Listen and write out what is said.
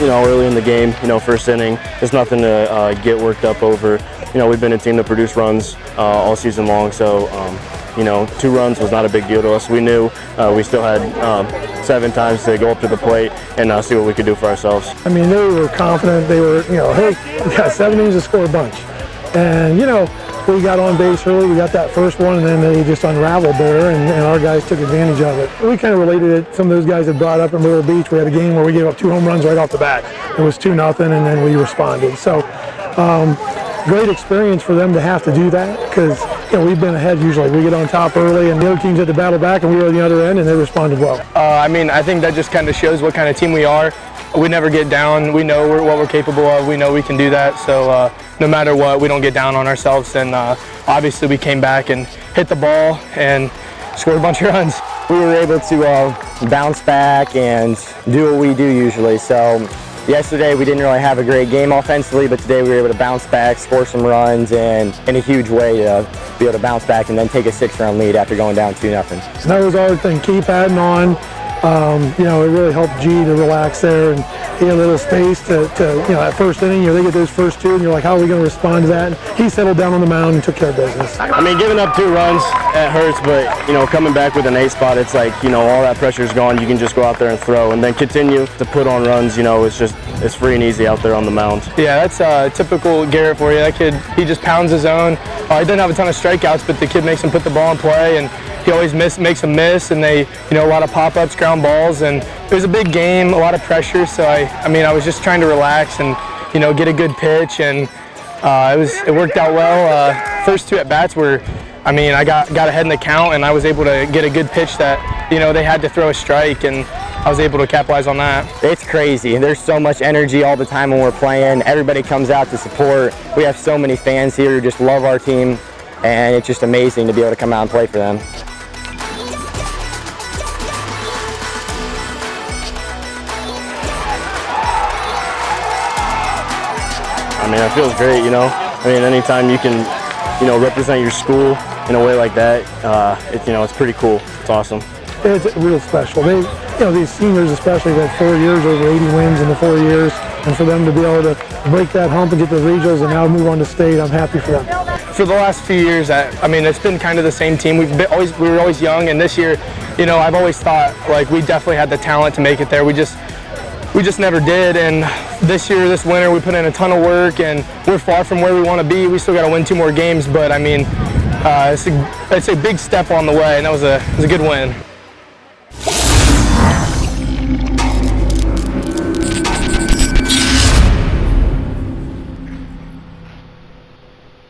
early in the game, first inning. There's nothing to get worked up over. We've been a team that produced runs all season long, so 2 runs was not a big deal to us. We knew we still had 7 times to go up to the plate and see what we could do for ourselves. I mean, they were confident. They were, hey, we got 7 innings to score a bunch. And, we got on base early, we got that first one, and then they just unraveled there, and our guys took advantage of it. We kind of related it, some of those guys had brought up in Myrtle Beach. We had a game where we gave up 2 home runs right off the bat. It was 2-0, and then we responded. So, great experience for them to have to do that, because we've been ahead usually. We get on top early, and the other teams had to battle back, and we were on the other end, and they responded well. I think that just kind of shows what kind of team we are. We never get down. We know what we're capable of. We know we can do that. So no matter what, we don't get down on ourselves. And obviously we came back and hit the ball and scored a bunch of runs. We were able to bounce back and do what we do usually. So yesterday we didn't really have a great game offensively, but today we were able to bounce back, score some runs, and in a huge way to be able to bounce back and then take a 6-run lead after going down 2-0. So that was our thing, keep adding on. It really helped G to relax there, and he had a little space to that first inning, they get those first 2, and you're like, how are we going to respond to that? And he settled down on the mound and took care of business. Giving up 2 runs, it hurts, but, coming back with an 8 spot, it's like, all that pressure's gone. You can just go out there and throw, and then continue to put on runs. It's free and easy out there on the mound. Yeah, that's typical Garrett for you. That kid, he just pounds his own. He doesn't have a ton of strikeouts, but the kid makes him put the ball in play, and he always makes them miss, and they, a lot of pop-ups, ground balls, and it was a big game, a lot of pressure, so I was just trying to relax and, get a good pitch, and it worked out well. First 2 at-bats were, I got ahead in the count, and I was able to get a good pitch that, they had to throw a strike, and I was able to capitalize on that. It's crazy. There's so much energy all the time when we're playing. Everybody comes out to support. We have so many fans here who just love our team, and it's just amazing to be able to come out and play for them. It feels great, anytime you can, represent your school in a way like that, it's pretty cool. It's awesome. It's real special. These seniors especially have had 4 years, over 80 wins in the 4 years, and for them to be able to break that hump and get the regionals and now move on to state, I'm happy for them. For the last few years, it's been kind of the same team. We were always young, and this year, I've always thought we definitely had the talent to make it there. We just never did, and this year, this winter, we put in a ton of work, and we're far from where we want to be. We still got to win 2 more games, but it's a big step on the way, and that was a good win.